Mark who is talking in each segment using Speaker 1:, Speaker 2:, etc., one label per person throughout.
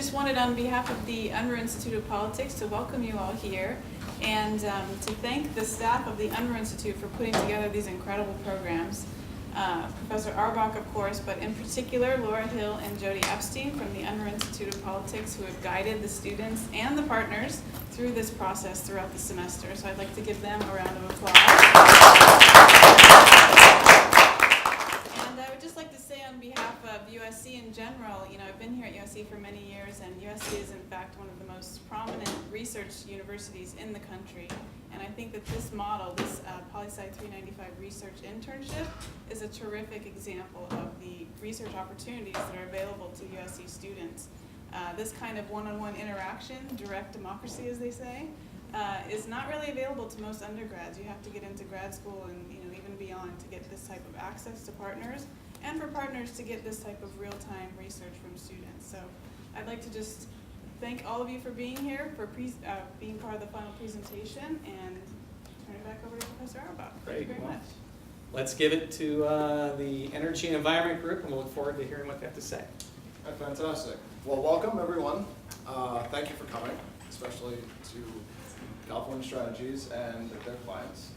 Speaker 1: just wanted on behalf of the Unruh Institute of Politics to welcome you all here and to thank the staff of the Unruh Institute for putting together these incredible programs. Professor Arbach, of course, but in particular Laura Hill and Jody Epstein from the Unruh Institute of Politics, who have guided the students and the partners through this process throughout the semester. So I'd like to give them a round of applause. And I would just like to say on behalf of USC in general, I've been here at USC for many years, and USC is in fact one of the most prominent research universities in the country. And I think that this model, this Policy 395 Research Internship, is a terrific example of the research opportunities that are available to USC students. This kind of one-on-one interaction, direct democracy as they say, is not really available to most undergrads. You have to get into grad school and even beyond to get this type of access to partners, and for partners to get this type of real-time research from students. So I'd like to just thank all of you for being here, for being part of the final presentation, and turn it back over to Professor Arbach.
Speaker 2: Great.
Speaker 1: Thank you very much.
Speaker 2: Let's give it to the Energy and Environment group, and we'll look forward to hearing what they have to say.
Speaker 3: Fantastic. Well, welcome everyone. Thank you for coming, especially to California Strategies and their clients.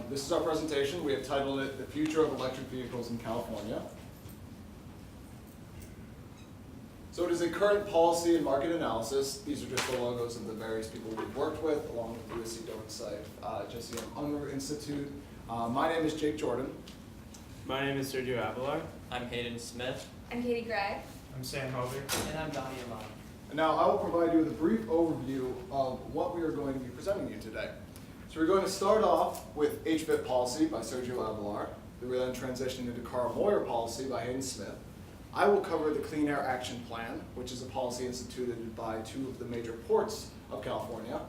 Speaker 3: This is our presentation. We have titled it The Future of Electric Vehicles in California. So it is a current policy and market analysis. These are just the logos of the various people we've worked with, along with USC Dornsife, Jesse Unruh Institute. My name is Jake Jordan.
Speaker 4: My name is Sergio Avelar.
Speaker 5: I'm Hayden Smith.
Speaker 6: I'm Gregg.
Speaker 4: I'm Sam Hovig.
Speaker 5: And I'm Donny Ahmad.
Speaker 3: And now I will provide you with a brief overview of what we are going to be presenting you today. So we're going to start off with HBIT Policy by Sergio Avelar. We will then transition into Carl Moyer Policy by Hayden Smith. I will cover the Clean Air Action Plan, which is a policy instituted by two of the major ports of California.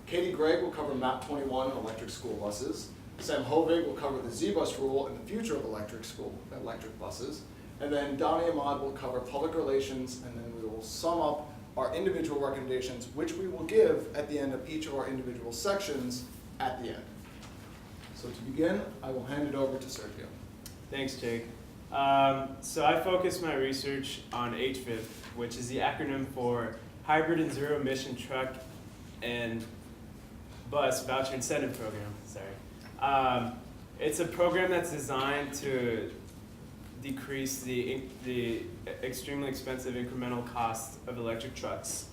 Speaker 3: Gregg will cover MAP 21 and electric school buses. Sam Hovig will cover the Z-Bus rule and the future of electric buses. And then Donny Ahmad will cover public relations, and then we will sum up our individual recommendations, which we will give at the end of each of our individual sections at the end. So to begin, I will hand it over to Sergio.
Speaker 4: Thanks, Jake. So I focus my research on HBIT, which is the acronym for Hybrid and Zero Emission Truck and Bus Voucher Incentive Program. Sorry. It's a program that's designed to decrease the extremely expensive incremental cost of electric trucks.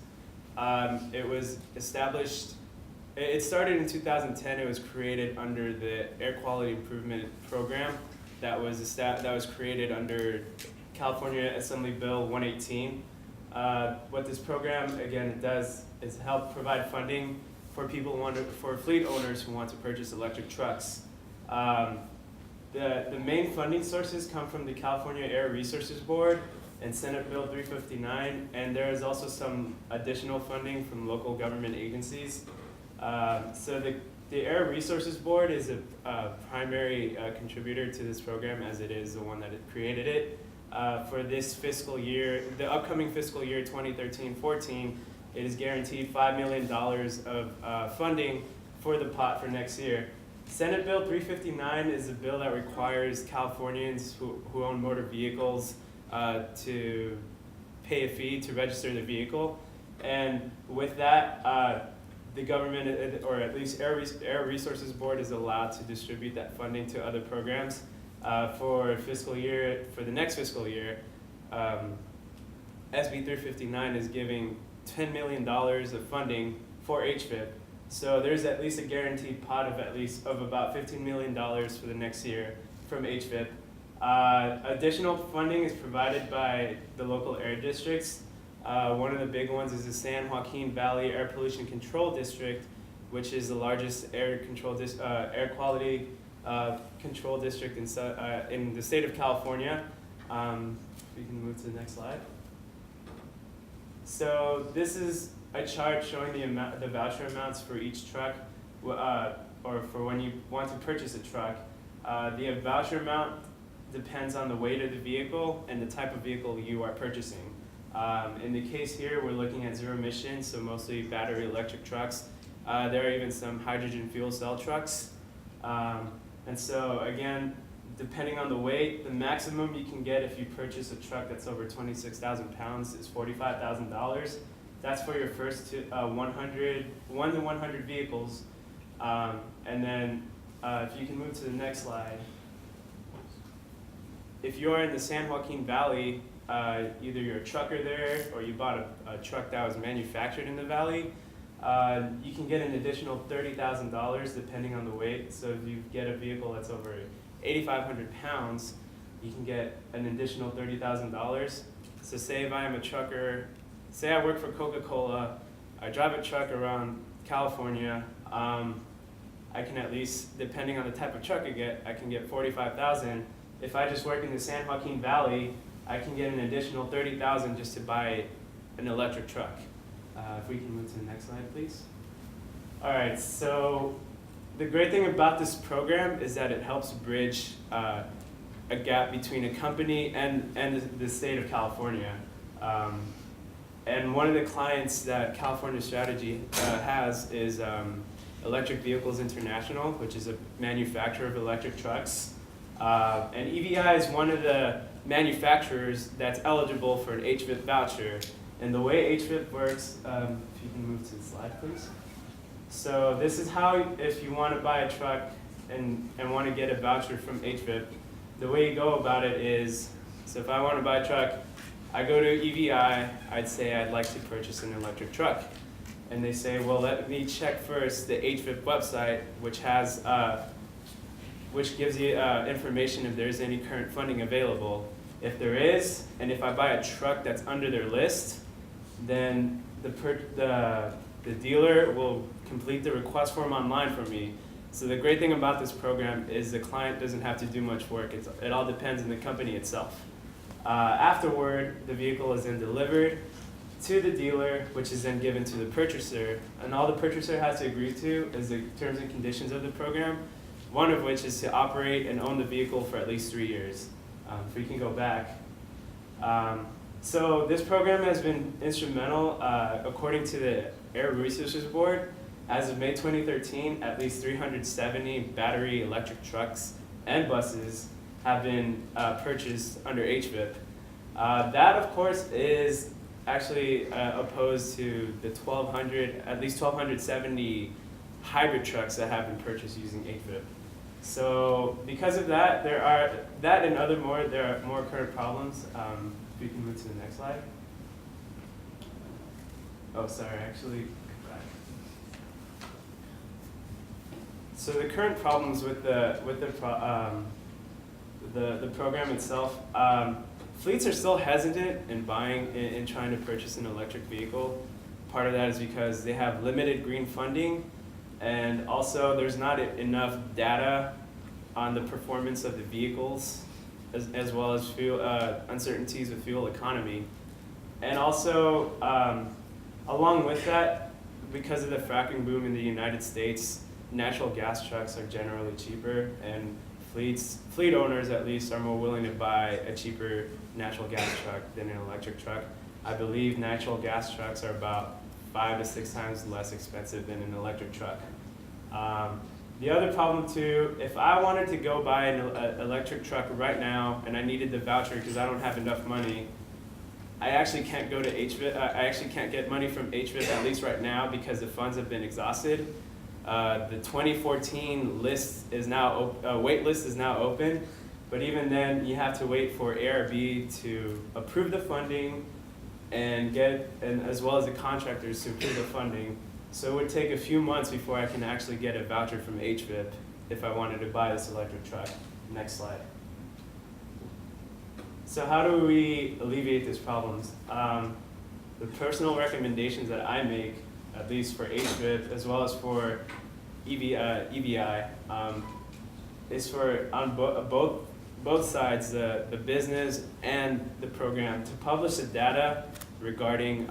Speaker 4: It was established, it started in 2010. It was created under the Air Quality Improvement Program that was created under California Assembly Bill 118. What this program, again, it does is help provide funding for for fleet owners who want to purchase electric trucks. The main funding sources come from the California Air Resources Board and Senate Bill 359, and there is also some additional funding from local government agencies. So the Air Resources Board is a primary contributor to this program, as it is the one that created it. For this fiscal year, the upcoming fiscal year 2013-14, it is guaranteed $5 million of funding for the pot for next year. Senate Bill 359 is a bill that requires Californians who own motor vehicles to pay a fee to register their vehicle. And with that, the government, or at least Air Resources Board, is allowed to distribute that funding to other programs. For the next fiscal year, SB 359 is giving $10 million of funding for HBIT. So there's at least a guaranteed pot of about $15 million for the next year from HBIT. Additional funding is provided by the local air districts. One of the big ones is the San Joaquin Valley Air Pollution Control District, which is the largest air quality control district in the state of California. We can move to the next slide. So this is a chart showing the voucher amounts for each truck, or for when you want to purchase a truck. The voucher amount depends on the weight of the vehicle and the type of vehicle you are purchasing. In the case here, we're looking at zero emissions, so mostly battery electric trucks. There are even some hydrogen fuel cell trucks. And so again, depending on the weight, the maximum you can get if you purchase a truck that's over 26,000 pounds is $45,000. That's for your first 1 to 100 vehicles. And then if you can move to the next slide. If you're in the San Joaquin Valley, either you're a trucker there or you bought a truck that was manufactured in the valley, you can get an additional $30,000 depending on the weight. So if you get a vehicle that's over 8,500 pounds, you can get an additional $30,000. So say if I am a trucker, say I work for Coca-Cola, I drive a truck around California, I can at least, depending on the type of truck I can get 45,000. If I just work in the San Joaquin Valley, I can get an additional 30,000 just to buy an electric truck. If we can move to the next slide, please. All right, so the great thing about this program is that it helps bridge a gap between a company and the state of California. And one of the clients that California Strategy has is Electric Vehicles International, which is a manufacturer of electric trucks. And EVI is one of the manufacturers that's eligible for an HBIT voucher. And the way HBIT works, if you can move to the slide, please. So this is how, if you want to buy a truck and want to get a voucher from HBIT, the way you go about it is, so if I want to buy a truck, I go to EVI, I'd say I'd like to purchase an electric truck. And they say, well, let me check first the HBIT website, which has, which gives you information if there's any current funding available. If there is, and if I buy a truck that's under their list, then the dealer will complete the request form online for me. So the great thing about this program is the client doesn't have to do much work. It all depends on the company itself. Afterward, the vehicle is then delivered to the dealer, which is then given to the purchaser. And all the purchaser has to agree to is the terms and conditions of the program, one of which is to operate and own the vehicle for at least 3 years. If we can go back. So this program has been instrumental. According to the Air Resources Board, as of May 2013, at least 370 battery electric trucks and buses have been purchased under HBIP. That, of course, is actually opposed to the at least 1,270 hybrid trucks that have been purchased using HBIP. So because of that, there are more current problems. If we can move to the next slide. Oh, sorry, actually. So the current problems with the program itself, fleets are still hesitant in trying to purchase an electric vehicle. Part of that is because they have limited green funding, and also there's not enough data on the performance of the vehicles, as well as fuel, uncertainties with fuel economy. And also, along with that, because of the fracking boom in the United States, natural gas trucks are generally cheaper, and fleet owners at least are more willing to buy a cheaper natural gas truck than an electric truck. I believe natural gas trucks are about 5 to 6 times less expensive than an electric truck. The other problem too, if I wanted to go buy an electric truck right now and I needed the voucher because I don't have enough money, I actually can't go to HBIT. I actually can't get money from HBIT, at least right now, because the funds have been exhausted. The 2014 list is now wait list is now open, but even then you have to wait for ARB to approve the funding and as well as the contractors to approve the funding. So it would take a few months before I can actually get a voucher from HBIT if I wanted to buy this electric truck. Next slide. So how do we alleviate these problems? The personal recommendations that I make, at least for HBIT as well as for EVI, is for on both sides, the business and the program, to publish the data regarding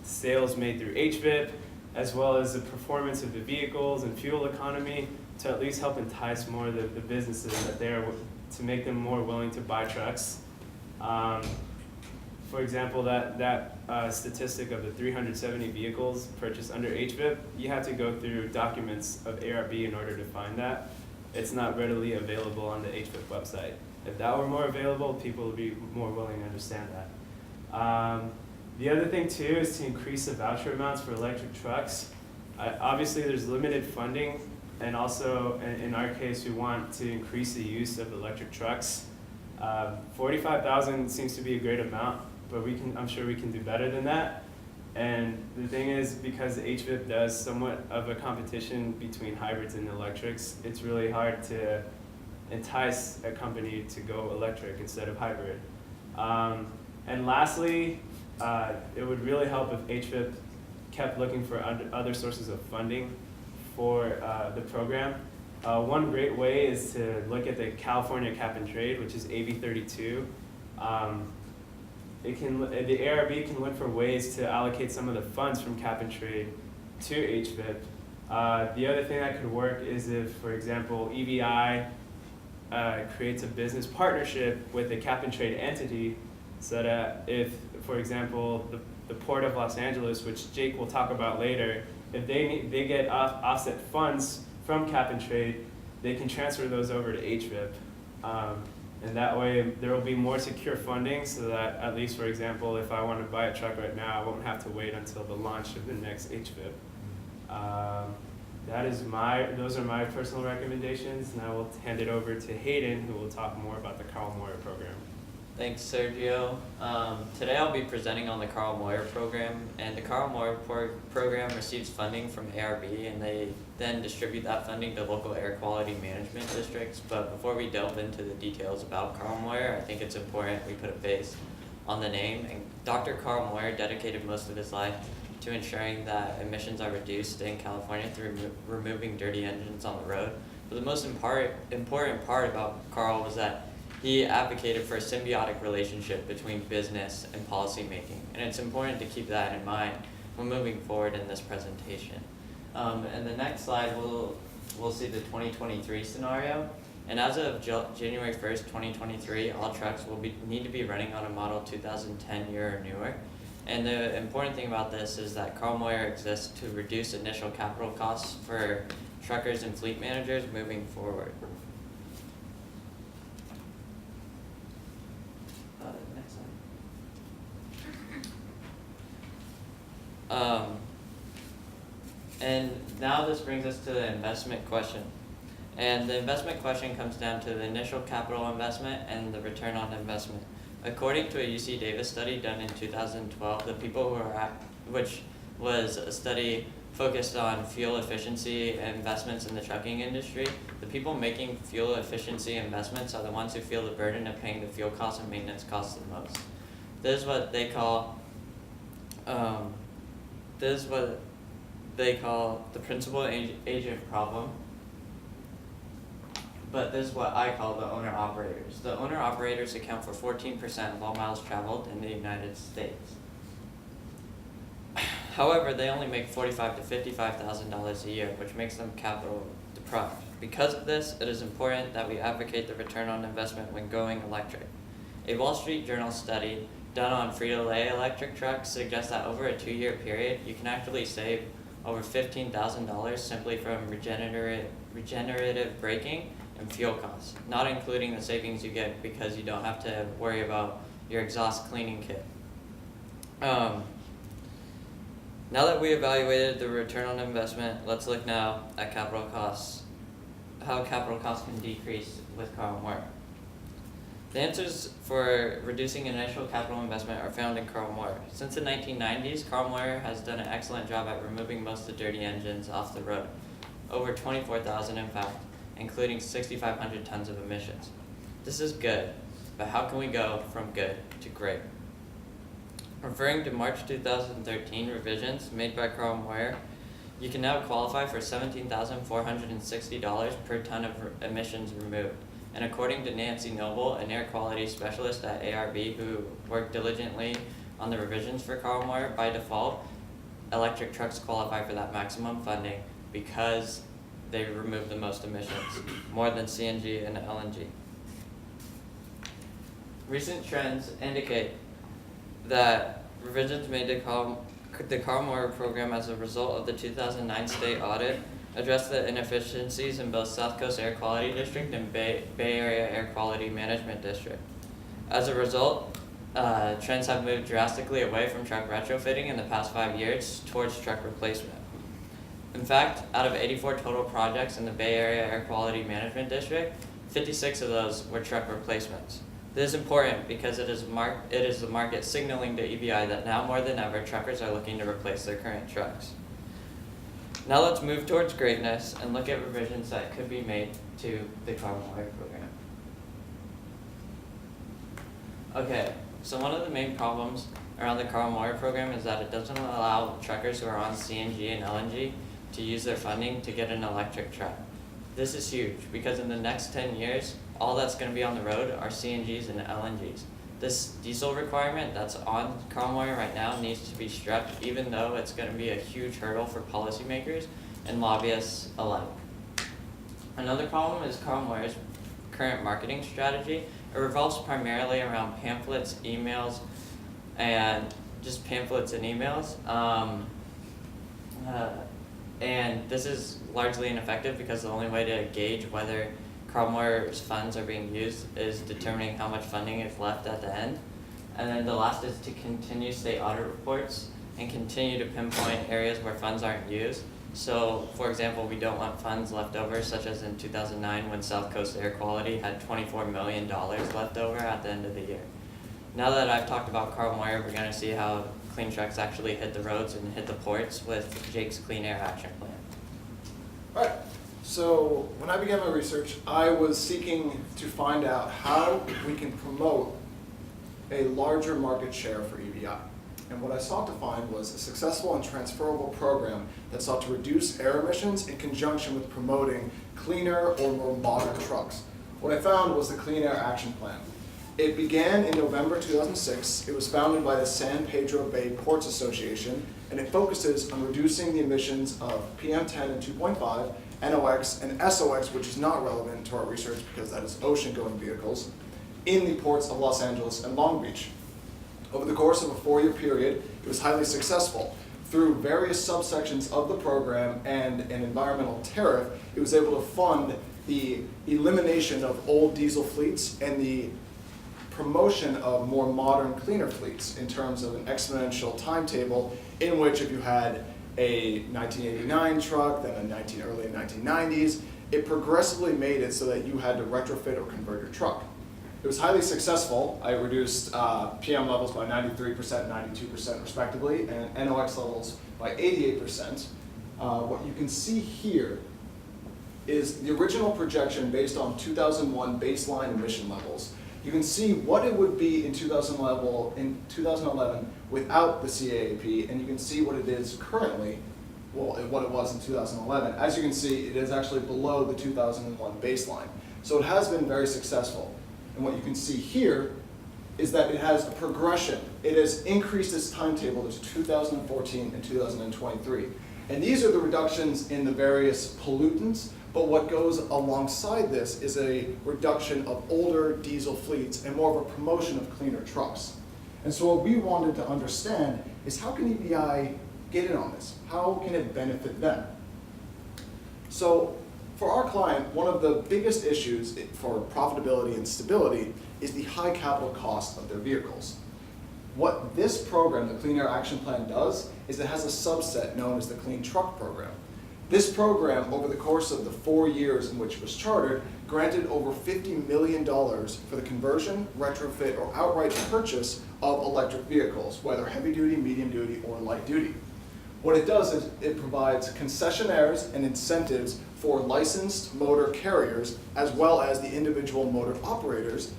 Speaker 4: sales made through HBIT, as well as the performance of the vehicles and fuel economy, to at least help entice more of the businesses to make them more willing to buy trucks. For example, that statistic of the 370 vehicles purchased under HBIP, you have to go through documents of ARB in order to find that. it's not readily available on the HBIT website. If that were more available, people would be more willing to understand that. The other thing too is to increase the voucher amounts for electric trucks. Obviously there's limited funding, and also in our case we want to increase the use of electric trucks. 45,000 seems to be a great amount, but I'm sure we can do better than that. And the thing is, because the HBIT does somewhat of a competition between hybrids and electrics, it's really hard to entice a company to go electric instead of hybrid. And lastly, it would really help if HBIT kept looking for other sources of funding for the program. One great way is to look at the California Cap and Trade, which is AB 32. The ARB can look for ways to allocate some of the funds from Cap and Trade to HBIT. The other thing that could work is if, for example, EVI creates a business partnership with a Cap and Trade entity, so that if, for example, the Port of Los Angeles, which Jake will talk about later, if they get offset funds from Cap and Trade, they can transfer those over to HBIT. And that way there will be more secure funding, so that at least, for example, if I want to buy a truck right now, I won't have to wait until the launch of the next HBIT. Those are my personal recommendations, and I will hand it over to Hayden, who will talk more about the Carl Moyer program.
Speaker 5: Thanks, Sergio. Today I'll be presenting on the Carl Moyer program, and the Carl Moyer program receives funding from ARB, and they then distribute that funding to local air quality management districts. But before we delve into the details about Carl Moyer, I think it's important we put a face on the name. And Dr. Carl Moyer dedicated most of his life to ensuring that emissions are reduced in California through removing dirty engines on the road. But the most important part about Carl was that he advocated for a symbiotic relationship between business and policy making, and it's important to keep that in mind when moving forward in this presentation. In the next slide, we'll see the 2023 scenario, and as of January 1st, 2023, all trucks will need to be running on a model 2010 year or newer. And the important thing about this is that Carl Moyer exists to reduce initial capital costs for truckers and fleet managers moving forward. Next slide. And now this brings us to the investment question. And the investment question comes down to the initial capital investment and the return on investment. According to a UC Davis study done in 2012, the people who are which was a study focused on fuel efficiency investments in the trucking industry, the people making fuel efficiency investments are the ones who feel the burden of paying the fuel costs and maintenance costs the most. This is what they call the principal agent problem. But this is what I call the owner-operators. The owner-operators account for 14% of all miles traveled in the United States. However, they only make $45,000 to $55,000 a year, which makes them capital deprived. Because of this, it is important that we advocate the return on investment when going electric. A Wall Street Journal study done on Frito-Lay electric trucks suggests that over a 2-year period, you can actually save over $15,000 simply from regenerative braking and fuel costs, not including the savings you get because you don't have to worry about your exhaust cleaning kit. Now that we evaluated the return on investment, let's look now at capital costs, how capital costs can decrease with Carl Moyer. The answers for reducing initial capital investment are found in Carl Moyer. Since the 1990s, Carl Moyer has done an excellent job at removing most of the dirty engines off the road, over 24,000 in fact, including 6,500 tons of emissions. This is good, but how can we go from good to great? Referring to March 2013 revisions made by Carl Moyer, you can now qualify for $17,460 per ton of emissions removed. And according to Nancy Noble, an air quality specialist at ARB who worked diligently on the revisions for Carl Moyer, by default, electric trucks qualify for that maximum funding because they remove the most emissions, more than CNG and LNG. Recent trends indicate that revisions made to the Carl Moyer program as a result of the 2009 state audit address the inefficiencies in both South Coast Air Quality District and Bay Area Air Quality Management District. As a result, trends have moved drastically away from truck retrofitting in the past 5 years towards truck replacement. In fact, out of 84 total projects in the Bay Area Air Quality Management District, 56 of those were truck replacements. This is important because it is the market signaling to EBI that now more than ever, truckers are looking to replace their current trucks. Now let's move towards greatness and look at revisions that could be made to the carbon wire program. Okay, so one of the main problems around the carbon wire program is that it doesn't allow truckers who are on CNG and LNG to use their funding to get an electric truck. This is huge because in the next 10 years, all that's going to be on the road are CNGs and LNGs. This diesel requirement that's on carbon wire right now needs to be struck, even though it's going to be a huge hurdle for policymakers and lobbyists alike. Another problem is carbon wire's current marketing strategy. It revolves primarily around pamphlets, emails, and just pamphlets and emails. And this is largely ineffective because the only way to gauge whether carbon wire's funds are being used is determining how much funding is left at the end. And then the last is to continue state audit reports and continue to pinpoint areas where funds aren't used. So, for example, we don't want funds left over, such as in 2009 when South Coast Air Quality had $24 million left over at the end of the year. Now that I've talked about carbon wire, we're going to see how clean trucks actually hit the roads and hit the ports with Jake's Clean Air Action Plan.
Speaker 3: All right, so when I began my research, I was seeking to find out how we can promote a larger market share for EBI. And what I sought to find was a successful and transferable program that sought to reduce air emissions in conjunction with promoting cleaner or more modern trucks. What I found was the Clean Air Action Plan. It began in November 2006. It was founded by the San Pedro Bay Ports Association, and it focuses on reducing the emissions of PM10 and 2.5, NOx, and SOx, which is not relevant to our research because that is ocean-going vehicles, in the ports of Los Angeles and Long Beach. Over the course of a 4-year period, it was highly successful. Through various subsections of the program and an environmental tariff, it was able to fund the elimination of old diesel fleets and the promotion of more modern, cleaner fleets in terms of an exponential timetable in which if you had a 1989 truck, then a early 1990s, it progressively made it so that you had to retrofit or convert your truck. It was highly successful. I reduced PM levels by 93% and 92% respectively, and NOx levels by 88%. What you can see here is the original projection based on 2001 baseline emission levels. You can see what it would be in 2011 without the CAAP, and you can see what it is currently, well, what it was in 2011. As you can see, it is actually below the 2001 baseline. So it has been very successful. And what you can see here is that it has a progression. It has increased its timetable to 2014 and 2023. And these are the reductions in the various pollutants, but what goes alongside this is a reduction of older diesel fleets and more of a promotion of cleaner trucks. And so what we wanted to understand is how can EBI get in on this? How can it benefit them? So for our client, one of the biggest issues for profitability and stability is the high capital cost of their vehicles. What this program, the Clean Air Action Plan, does is it has a subset known as the Clean Truck Program. This program, over the course of the 4 years in which it was chartered, granted over $50 million for the conversion, retrofit, or outright purchase of electric vehicles, whether heavy duty, medium duty, or light duty. What it does is it provides concessionaires and incentives for licensed motor carriers as well as the individual motor operators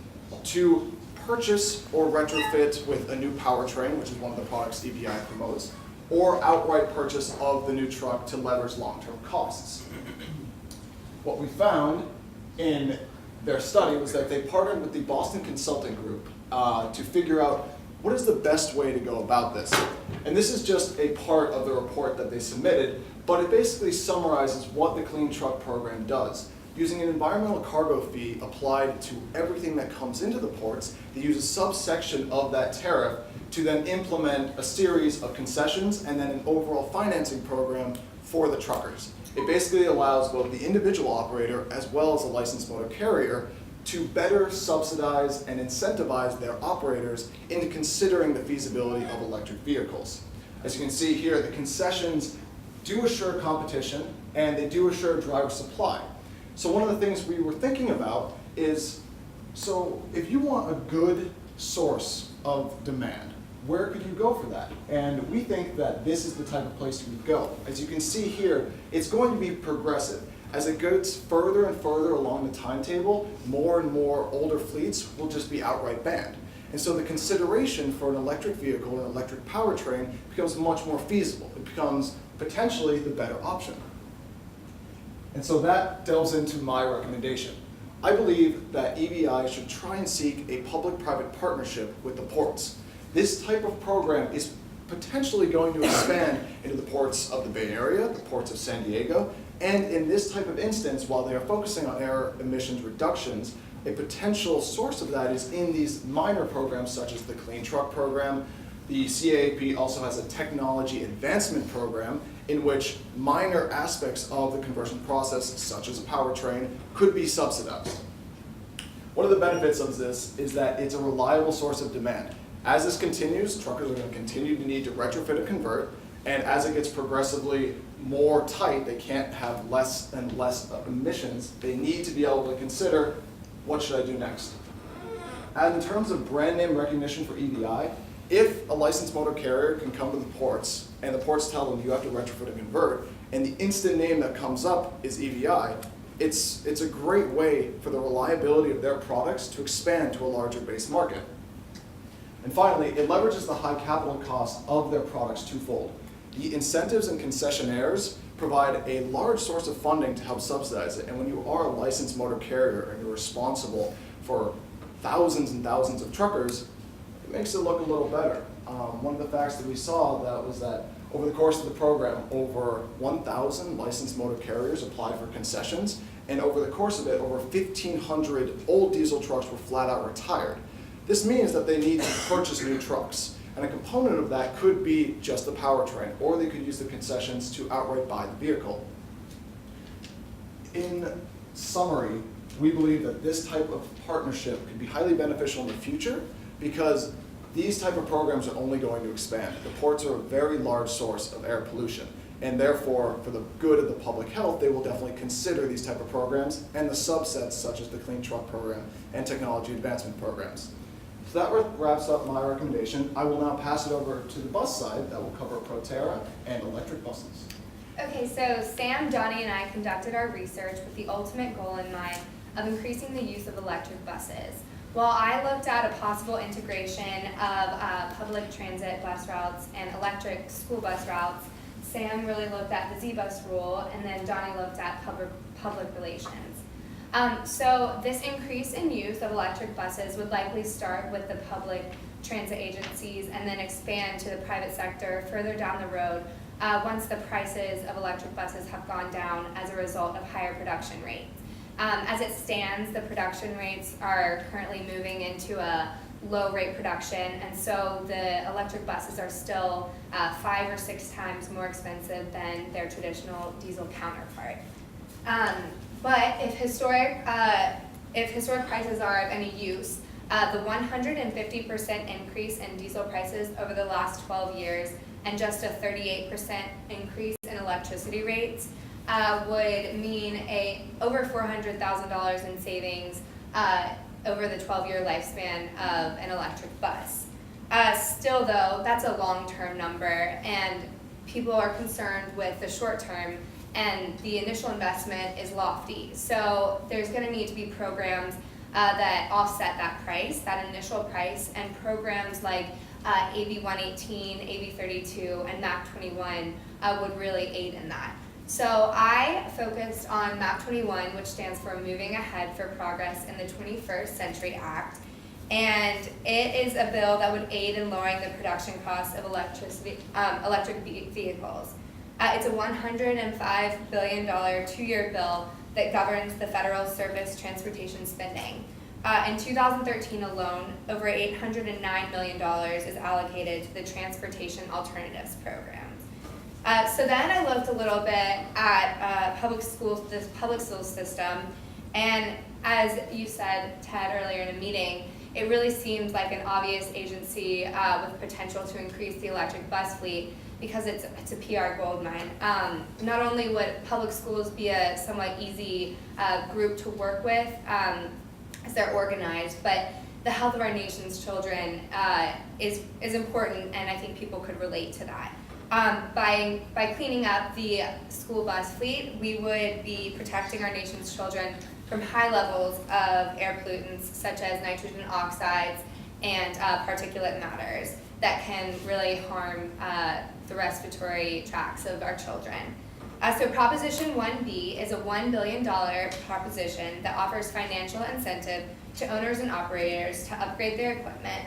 Speaker 3: to purchase or retrofit with a new powertrain, which is one of the products EBI promotes, or outright purchase of the new truck to leverage long-term costs. What we found in their study was that they partnered with the Boston Consulting Group to figure out what is the best way to go about this. And this is just a part of the report that they submitted, but it basically summarizes what the Clean Truck Program does. Using an environmental cargo fee applied to everything that comes into the ports, they use a subsection of that tariff to then implement a series of concessions and then an overall financing program for the truckers. It basically allows both the individual operator as well as a licensed motor carrier to better subsidize and incentivize their operators into considering the feasibility of electric vehicles. As you can see here, the concessions do assure competition and they do assure driver supply. So one of the things we were thinking about is, so if you want a good source of demand, where could you go for that? And we think that this is the type of place you would go. As you can see here, it's going to be progressive. As it goes further and further along the timetable, more and more older fleets will just be outright banned. And so the consideration for an electric vehicle, an electric powertrain, becomes much more feasible. It becomes potentially the better option. And so that delves into my recommendation. I believe that EVI should try and seek a public-private partnership with the ports. This type of program is potentially going to expand into the ports of the Bay Area, the ports of San Diego, and in this type of instance, while they are focusing on air emissions reductions, a potential source of that is in these minor programs such as the Clean Truck Program. The CAAP also has a technology advancement program in which minor aspects of the conversion process, such as a powertrain, could be subsidized. One of the benefits of this is that it's a reliable source of demand. As this continues, truckers are going to continue to need to retrofit and convert, and as it gets progressively more tight, they can't have less and less emissions. They need to be able to consider, what should I do next? And in terms of brand name recognition for EVI, if a licensed motor carrier can come to the ports and the ports tell them you have to retrofit and convert, and the instant name that comes up is EVI, it's a great way for the reliability of their products to expand to a larger base market. And finally, it leverages the high capital cost of their products twofold. The incentives and concessionaires provide a large source of funding to help subsidize it. And when you are a licensed motor carrier and you're responsible for thousands and thousands of truckers, it makes it look a little better. One of the facts that we saw was that over the course of the program, over 1,000 licensed motor carriers applied for concessions, and over the course of it, over 1,500 old diesel trucks were flat out retired. This means that they need to purchase new trucks. And a component of that could be just the powertrain, or they could use the concessions to outright buy the vehicle. In summary, we believe that this type of partnership could be highly beneficial in the future because these type of programs are only going to expand. The ports are a very large source of air pollution, and therefore, for the good of the public health, they will definitely consider these type of programs and the subsets such as the Clean Truck Program and technology advancement programs. So that wraps up my recommendation. I will now pass it over to the bus side that will cover Proterra and electric buses.
Speaker 6: Okay, so Sam, Donny, and I conducted our research with the ultimate goal in mind of increasing the use of electric buses. While I looked at a possible integration of public transit bus routes and electric school bus routes, Sam really looked at the Z-bus rule, and then Donny looked at public relations. So this increase in use of electric buses would likely start with the public transit agencies and then expand to the private sector further down the road once the prices of electric buses have gone down as a result of higher production rates. As it stands, the production rates are currently moving into a low rate production, and so the electric buses are still 5 or 6 times more expensive than their traditional diesel counterpart. But if historic prices are of any use, the 150% increase in diesel prices over the last 12 years and just a 38% increase in electricity rates would mean over $400,000 in savings over the 12-year lifespan of an electric bus. Still though, that's a long-term number, and people are concerned with the short term, and the initial investment is lofty. So there's going to need to be programs that offset that price, that initial price, and programs like AB 118, AB 32, and MAP 21 would really aid in that. So I focused on MAP 21, which stands for Moving Ahead for Progress in the 21st Century Act. And it is a bill that would aid in lowering the production costs of electric vehicles. It's a $105 billion 2-year bill that governs the federal surface transportation spending. In 2013 alone, over $809 million is allocated to the Transportation Alternatives Programs. So then I looked a little bit at this public school system, and as you said, Ted, earlier in the meeting, it really seemed like an obvious agency with potential to increase the electric bus fleet because it's a PR goldmine. Not only would public schools be a somewhat easy group to work with as they're organized, but the health of our nation's children is important, and I think people could relate to that. By cleaning up the school bus fleet, we would be protecting our nation's children from high levels of air pollutants such as nitrogen oxides and particulate matters that can really harm the respiratory tracts of our children. So Proposition 1B is a $1 billion proposition that offers financial incentive to owners and operators to upgrade their equipment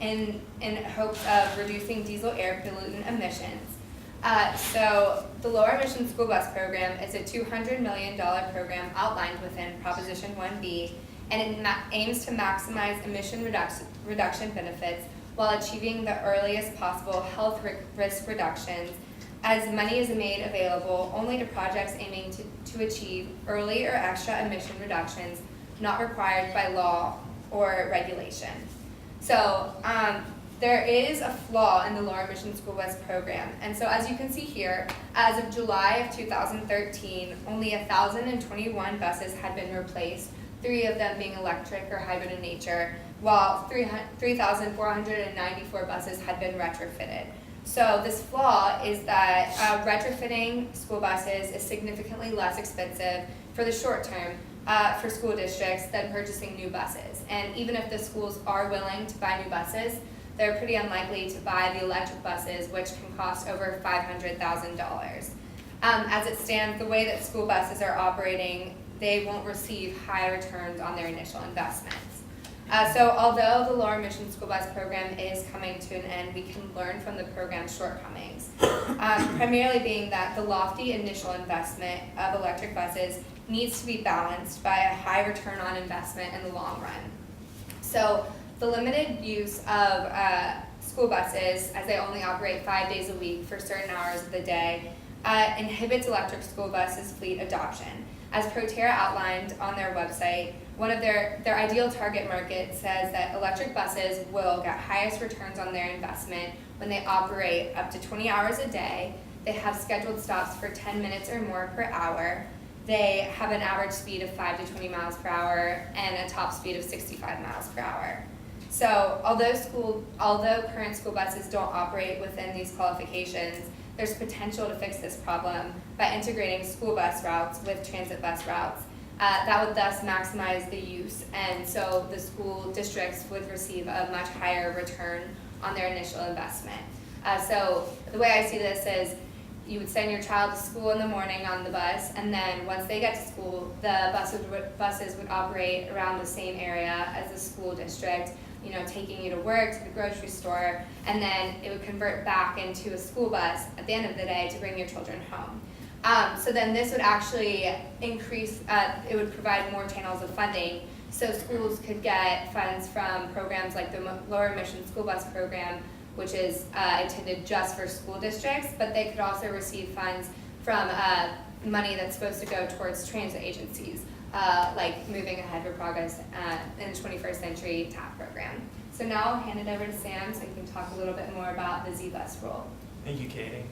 Speaker 6: in hopes of reducing diesel air pollutant emissions. So the Lower Emission School Bus Program is a $200 million program outlined within Proposition 1B, and it aims to maximize emission reduction benefits while achieving the earliest possible health risk reductions, as money is made available only to projects aiming to achieve early or extra emission reductions not required by law or regulation. So there is a flaw in the Lower Emission School Bus Program, and so as you can see here, as of July of 2013, only 1,021 buses had been replaced, 3 of them being electric or hybrid in nature, while 3,494 buses had been retrofitted. So this flaw is that retrofitting school buses is significantly less expensive for the short term for school districts than purchasing new buses. And even if the schools are willing to buy new buses, they're pretty unlikely to buy the electric buses, which can cost over $500,000. As it stands, the way that school buses are operating, they won't receive high returns on their initial investments. So although the Lower Emission School Bus Program is coming to an end, we can learn from the program's shortcomings. Primarily being that the lofty initial investment of electric buses needs to be balanced by a high return on investment in the long run. So the limited use of school buses, as they only operate 5 days a week for certain hours of the day, inhibits electric school buses fleet adoption. As Proterra outlined on their website, one of their ideal target market says that electric buses will get highest returns on their investment when they operate up to 20 hours a day, they have scheduled stops for 10 minutes or more per hour, they have an average speed of 5 to 20 miles per hour, and a top speed of 65 miles per hour. So although current school buses don't operate within these qualifications, there's potential to fix this problem by integrating school bus routes with transit bus routes. That would thus maximize the use, and so the school districts would receive a much higher return on their initial investment. So the way I see this is you would send your child to school in the morning on the bus, and then once they get to school, the buses would operate around the same area as the school district, you know, taking you to work, to the grocery store, and then it would convert back into a school bus at the end of the day to bring your children home. So then this would actually increase, it would provide more channels of funding, so schools could get funds from programs like the Lower Emission School Bus Program, which is intended just for school districts, but they could also receive funds from money that's supposed to go towards transit agencies, like Moving Ahead for Progress in the 21st Century TAP program. So now I'll hand it over to Sam so he can talk a little bit more about the Z-Bus rule.
Speaker 7: Thank you, Katie.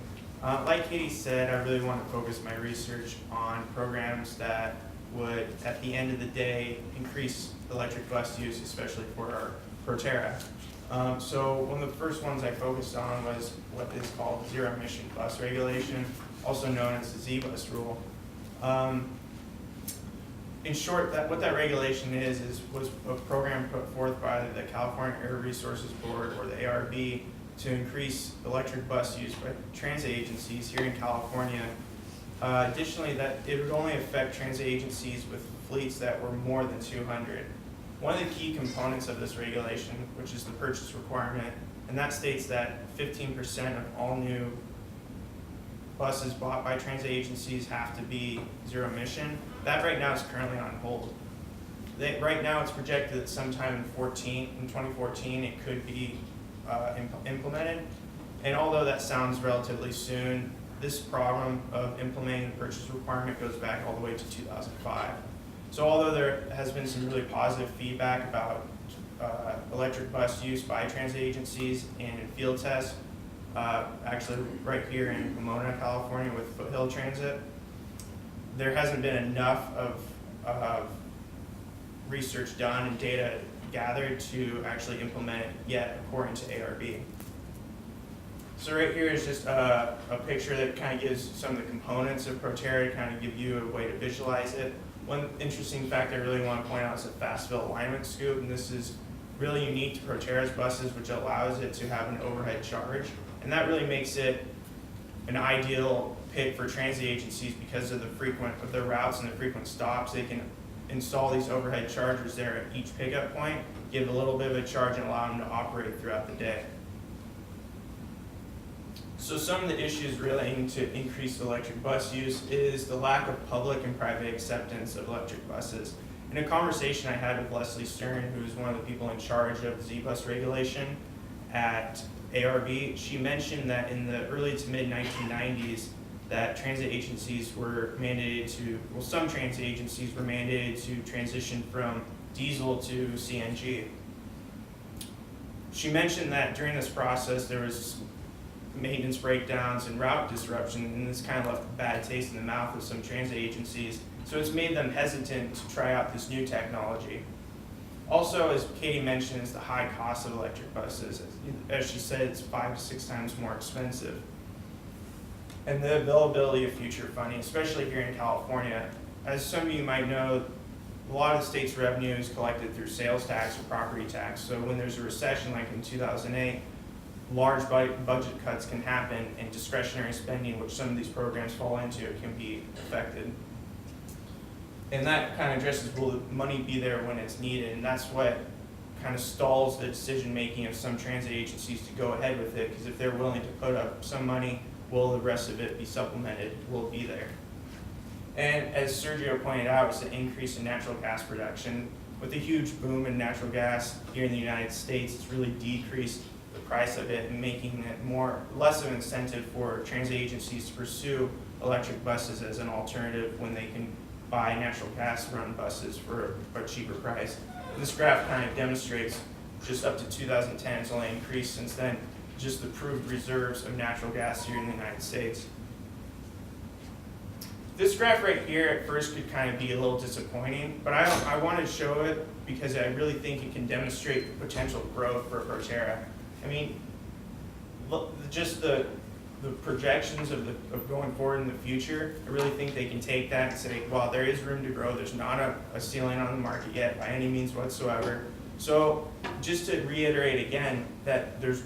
Speaker 7: Like Katie said, I really want to focus my research on programs that would, at the end of the day, increase electric bus use, especially for our Proterra. So one of the first ones I focused on was what is called Zero Emission Bus Regulation, also known as the Z-Bus rule. In short, what that regulation was a program put forth by the California Air Resources Board, or the ARB, to increase electric bus use by transit agencies here in California. Additionally, that it would only affect transit agencies with fleets that were more than 200. One of the key components of this regulation, which is the purchase requirement, and that states that 15% of all new buses bought by transit agencies have to be zero emission. That right now is currently on hold. Right now it's projected that sometime in 2014 it could be implemented, And although that sounds relatively soon, this problem of implementing the purchase requirement goes back all the way to 2005. So although there has been some really positive feedback about electric bus use by transit agencies and in field tests, actually right here in Pomona, California with Foothill Transit, there hasn't been enough of research done and data gathered to actually implement it yet, according to ARB. So right here is just a picture that kind of gives some of the components of Proterra to kind of give you a way to visualize it. One interesting fact I really want to point out is a fast fill alignment scoop, and this is really unique to Proterra's buses, which allows it to have an overhead charge. And that really makes it an ideal pick for transit agencies because of the routes and the frequent stops. They can install these overhead chargers there at each pickup point, give a little bit of a charge and allow them to operate throughout the day. So some of the issues relating to increased electric bus use is the lack of public and private acceptance of electric buses. In a conversation I had with Leslie Stern, who is one of the people in charge of Z-bus regulation at ARB, she mentioned that in the early to mid 1990s that transit agencies were mandated to, well, some transit agencies were mandated to transition from diesel to CNG. She mentioned that during this process there was maintenance breakdowns and route disruption, and this kind of left a bad taste in the mouth of some transit agencies. So it's made them hesitant to try out this new technology. Also, as Katie mentioned, is the high cost of electric buses. As she said, it's 5 to 6 times more expensive. And the availability of future funding, especially here in California. As some of you might know, a lot of the state's revenue is collected through sales tax or property tax. So when there's a recession like in 2008, large budget cuts can happen, and discretionary spending, which some of these programs fall into, can be affected. And that kind of addresses, will the money be there when it's needed? And that's what kind of stalls the decision making of some transit agencies to go ahead with it, because if they're willing to put up some money, will the rest of it be supplemented? Will it be there? And as Sergio pointed out, it's an increase in natural gas production. With the huge boom in natural gas here in the United States, it's really decreased the price of it and making it less of an incentive for transit agencies to pursue electric buses as an alternative when they can buy natural gas run buses for a cheaper price. And this graph kind of demonstrates just up to 2010, it's only increased since then, just the proved reserves of natural gas here in the United States. This graph right here at first could kind of be a little disappointing, but I want to show it because I really think it can demonstrate the potential growth for Proterra. I mean, look, just the projections of going forward in the future, I really think they can take that and say, well, there is room to grow. There's not a ceiling on the market yet by any means whatsoever. So just to reiterate again that there's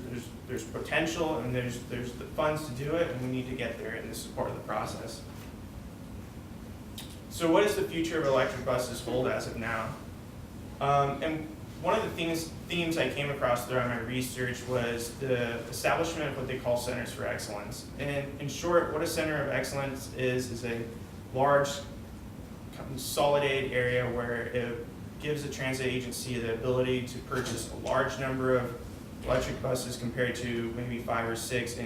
Speaker 7: potential and there's the funds to do it, and we need to get there, and this is part of the process. So what does the future of electric buses hold as of now? And one of the themes I came across throughout my research was the establishment of what they call centers for excellence. And in short, what a center of excellence is a large consolidated area where it gives a transit agency the ability to purchase a large number of electric buses compared to maybe 5 or 6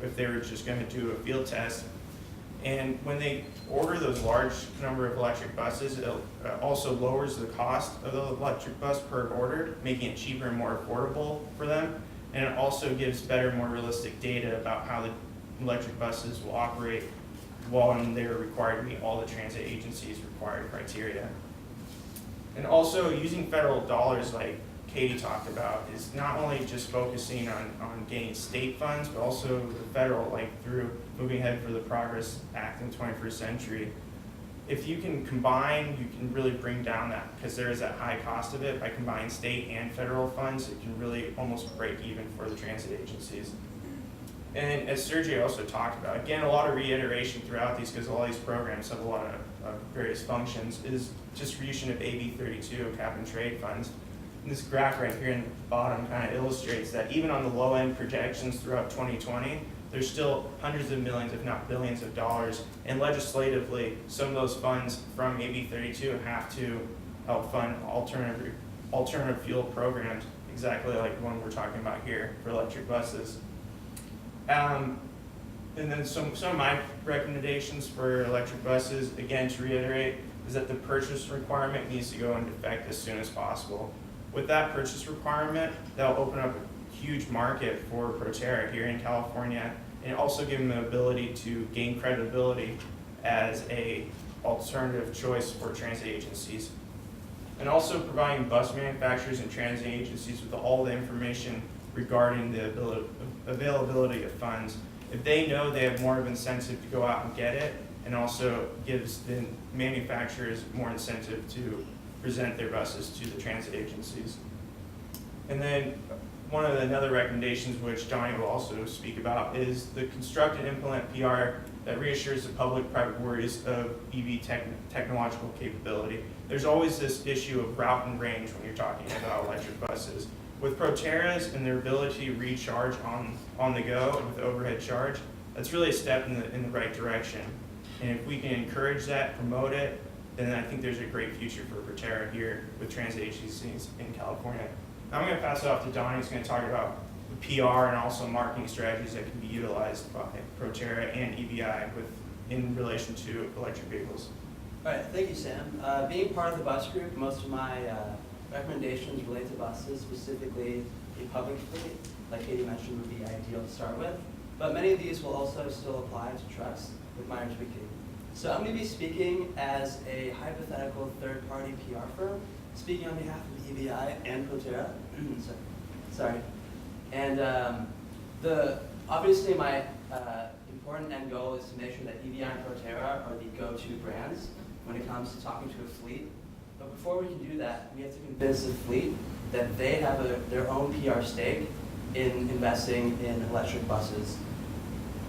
Speaker 7: if they were just going to do a field test. And when they order those large number of electric buses, it also lowers the cost of the electric bus per order, making it cheaper and more affordable for them. And it also gives better, more realistic data about how the electric buses will operate while they're required to meet all the transit agencies' required criteria. And also using federal dollars like Katie talked about is not only just focusing on gaining state funds, but also the federal, like through Moving Ahead for the Progress Act in the 21st century. If you can combine, you can really bring down that, because there is that high cost of it. By combining state and federal funds, it can really almost break even for the transit agencies. And as Sergio also talked about, again, a lot of reiteration throughout these, because all these programs have a lot of various functions, is distribution of AB 32 cap and trade funds. And this graph right here in the bottom kind of illustrates that even on the low end projections throughout 2020, there's still hundreds of millions, if not billions of dollars. And legislatively, some of those funds from AB 32 have to help fund alternative fuel programs, exactly like the one we're talking about here for electric buses. And then some of my recommendations for electric buses, again, to reiterate, is that the purchase requirement needs to go into effect as soon as possible. With that purchase requirement, that'll open up a huge market for Proterra here in California, and also give them the ability to gain credibility as a alternative choice for transit agencies. And also providing bus manufacturers and transit agencies with all the information regarding the availability of funds. If they know, they have more of an incentive to go out and get it, and also gives the manufacturers more incentive to present their buses to the transit agencies. And then one of the other recommendations, which Donny will also speak about, is the construct and implement PR that reassures the public-private worries of EV technological capability. There's always this issue of route and range when you're talking about electric buses. With Proterras and their ability to recharge on the go with overhead charge, that's really a step in the right direction. And if we can encourage that, promote it, then I think there's a great future for Proterra here with transit agencies in California. Now I'm going to pass it off to Donny, who's going to talk about the PR and also marketing strategies that can be utilized by Proterra and EVI in relation to electric vehicles.
Speaker 8: All right, thank you, Sam. Being part of the bus group, most of my recommendations relate to buses, specifically a public fleet, like Hayden mentioned, would be ideal to start with. But many of these will also still apply to trucks with minor tweaking. So I'm going to be speaking as a hypothetical third-party PR firm, speaking on behalf of EVI and Proterra. Sorry. And obviously my important end goal is to make sure that EVI and Proterra are the go-to brands when it comes to talking to a fleet. But before we can do that, we have to convince the fleet that they have their own PR stake in investing in electric buses.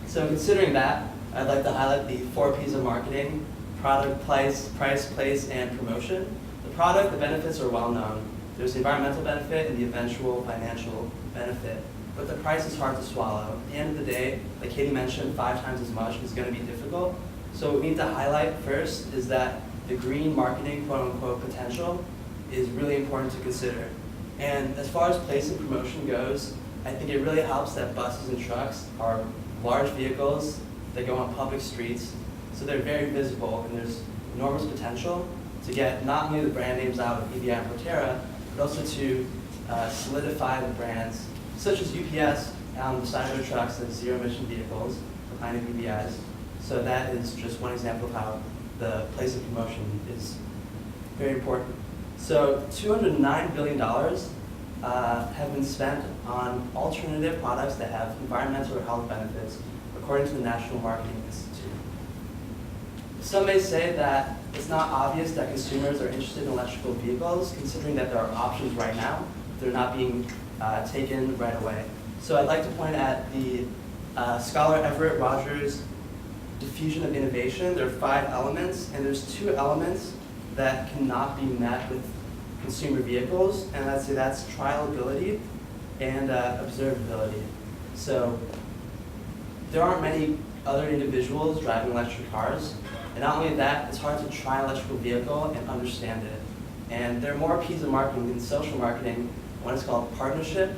Speaker 8: So considering that, I'd like to highlight the 4 P's of marketing: product, price, place, and promotion. The product, the benefits are well known. There's the environmental benefit and the eventual financial benefit. But the price is hard to swallow. At the end of the day, like Katie mentioned, 5 times as much is going to be difficult. So what we need to highlight first is that the green marketing, quote unquote, potential is really important to consider. And as far as place and promotion goes, I think it really helps that buses and trucks are large vehicles that go on public streets, so they're very visible, and there's enormous potential to get not only the brand names out of EVI and Proterra, but also to solidify the brands, such as UPS on the side of their trucks as zero-emission vehicles behind the EVIs. So that is just one example of how the place of promotion is very important. So $209 billion have been spent on alternative products that have environmental or health benefits, according to the National Marketing Institute. Some may say that it's not obvious that consumers are interested in electrical vehicles, considering that there are options right now, they're not being taken right away. So I'd like to point at the scholar Everett Rogers' Diffusion of Innovation. There are 5 elements, and there's 2 elements that cannot be met with consumer vehicles, and I'd say that's trialability and observability. So there aren't many other individuals driving electric cars, and not only that, it's hard to try an electrical vehicle and understand it. And there are more P's of marketing than social marketing. One is called partnership,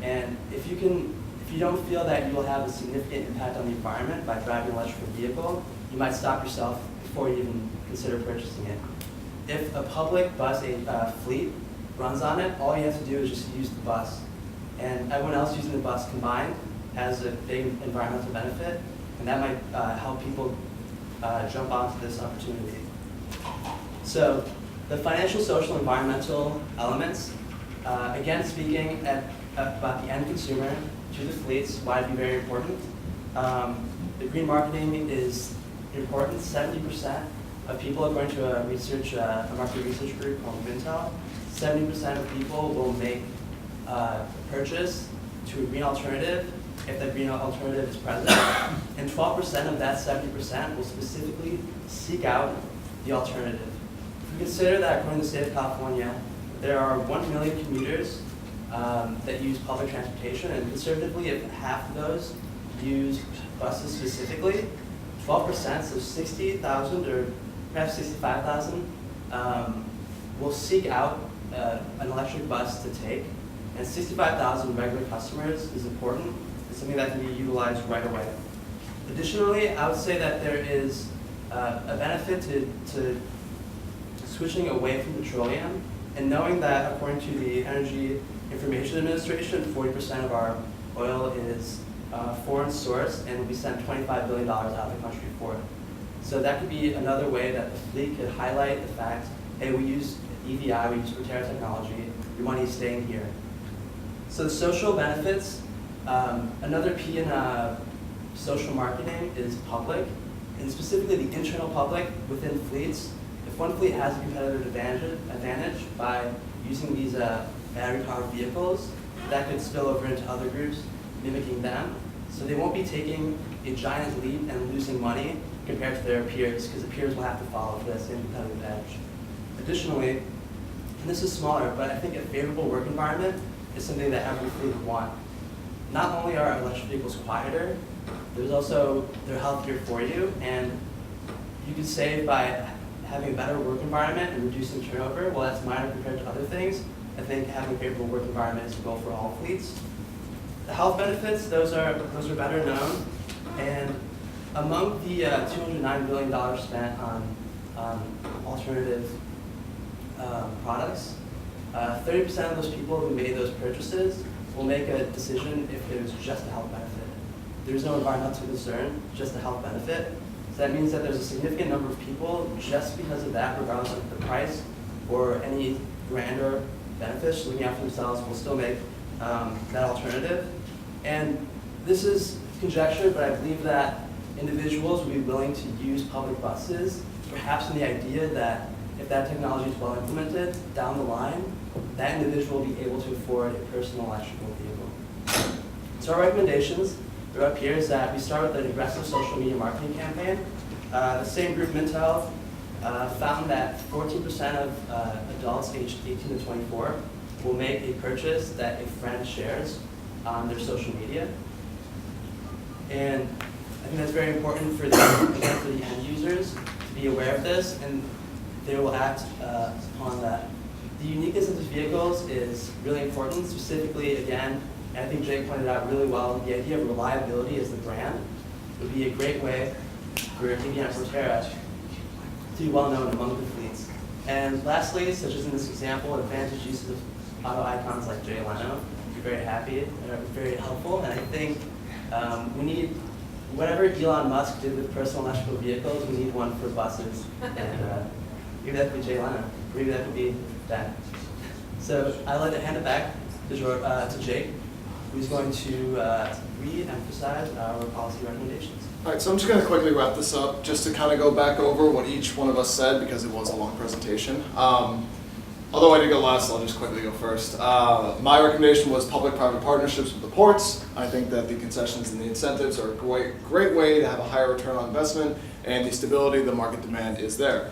Speaker 8: and if you don't feel that you will have a significant impact on the environment by driving an electrical vehicle, you might stop yourself before you even consider purchasing it. If a public bus fleet runs on it, all you have to do is just use the bus. And everyone else using the bus combined has a big environmental benefit, and that might help people jump onto this opportunity. So the financial, social, environmental elements, again speaking about the end consumer to the fleets, why it'd be very important. The green marketing is important. 70% of people, according to a market research group called Vintel, 70% of people will make a purchase to a green alternative if that green alternative is present, and 12% of that 70% will specifically seek out the alternative. If we consider that, according to the state of California, there are 1 million commuters that use public transportation, and conservatively, if half of those use buses specifically, 12%, so 60,000 or perhaps 65,000, will seek out an electric bus to take, and 65,000 regular customers is important. is something that can be utilized right away. Additionally, I would say that there is a benefit to switching away from petroleum, and knowing that according to the Energy Information Administration, 40% of our oil is foreign source, and we sent $25 billion out of the country for it. So that could be another way that the fleet could highlight the fact, hey, we use EVI, we use Proterra technology, your money is staying here. So the social benefits, another P in social marketing is public, and specifically the internal public within fleets. If one fleet has a competitive advantage by using these battery-powered vehicles, that could spill over into other groups, mimicking them. So they won't be taking a giant leap and losing money compared to their peers, because the peers will have to follow for that same competitive edge. Additionally, and this is smaller, but I think a favorable work environment is something that every fleet would want. Not only are electric vehicles quieter, there's also, they're healthier for you, and you could save by having a better work environment and reducing turnover. Well, that's minor compared to other things. I think having a favorable work environment is the goal for all fleets. The health benefits, those are better known, and among the $209 billion spent on alternative products, 30% of those people who made those purchases will make a decision if there's just a health benefit. There's no environmental concern, just a health benefit. So that means that there's a significant number of people, just because of that, regardless of the price or any grander benefits, looking out for themselves, will still make that alternative. And this is conjecture, but I believe that individuals will be willing to use public buses, perhaps in the idea that if that technology is well implemented, down the line, that individual will be able to afford a personal electrical vehicle. So our recommendations, they're up here, is that we start with an aggressive social media marketing campaign. The same group, Mintel, found that 14% of adults aged 18 to 24 will make a purchase that a friend shares on their social media. And I think that's very important for the end users to be aware of this, and they will act upon that. The uniqueness of these vehicles is really important, specifically, again, and I think Jake pointed out really well, the idea of reliability as the brand would be a great way for EVI and Proterra to be well known among the fleets. And lastly, such as in this example, advantage uses of auto icons like Jay Leno, you're very happy, they're very helpful, and I think we need, whatever Elon Musk did with personal electrical vehicles, we need one for buses, and maybe that could be Jay Leno, maybe that could be that. So I'd like to hand it back to Jake, who's going to re-emphasize our policy recommendations.
Speaker 3: All right, so I'm just going to quickly wrap this up, just to kind of go back over what each one of us said, because it was a long presentation. Although I did go last, I'll just quickly go first. My recommendation was public-private partnerships with the ports. I think that the concessions and the incentives are a great way to have a higher return on investment, and the stability, the market demand is there.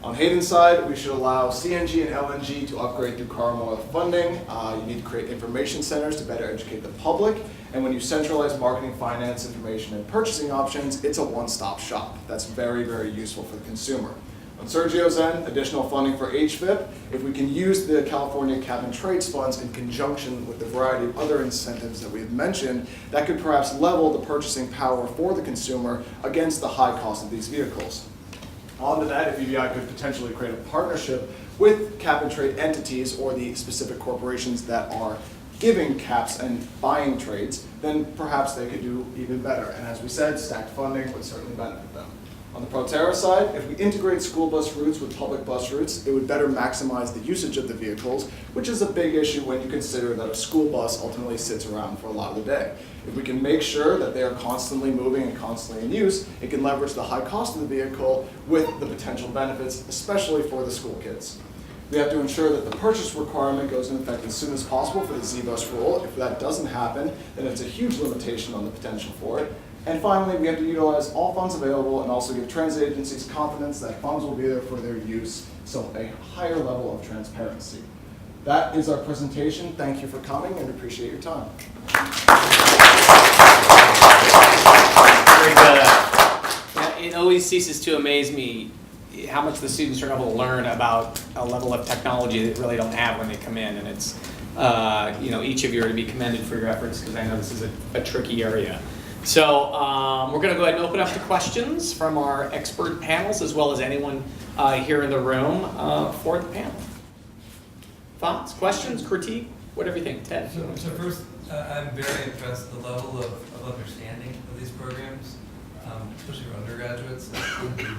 Speaker 3: On Hayden's side, we should allow CNG and LNG to upgrade through car and oil funding. You need to create information centers to better educate the public. And when you centralize marketing, finance, information, and purchasing options, it's a one-stop shop. That's very, very useful for the consumer. On Sergio's end, additional funding for HBIT. If we can use the California Cap and Trades funds in conjunction with the variety of other incentives that we have mentioned, that could perhaps level the purchasing power for the consumer against the high cost of these vehicles. On to that, if EVI could potentially create a partnership with cap and trade entities or the specific corporations that are giving caps and buying trades, then perhaps they could do even better. And as we said, stacked funding would certainly benefit them. On the Proterra side, if we integrate school bus routes with public bus routes, it would better maximize the usage of the vehicles, which is a big issue when you consider that a school bus ultimately sits around for a lot of the day. If we can make sure that they are constantly moving and constantly in use, it can leverage the high cost of the vehicle with the potential benefits, especially for the school kids. We have to ensure that the purchase requirement goes into effect as soon as possible for the Z-Bus rule. If that doesn't happen, then it's a huge limitation on the potential for it. And finally, we have to utilize all funds available and also give transit agencies confidence that funds will be there for their use, so a higher level of transparency. That is our presentation. Thank you for coming and appreciate your time.
Speaker 2: Very good. It always ceases to amaze me how much the students are able to learn about a level of technology that they really don't have when they come in, and it's each of you are to be commended for your efforts, because I know this is a tricky area. So we're going to go ahead and open up to questions from our expert panels, as well as anyone here in the room for the panel. Thoughts, questions, critique, whatever you think. Ted?
Speaker 9: So first, I'm very impressed with the level of understanding of these programs, especially for undergraduates. I mean,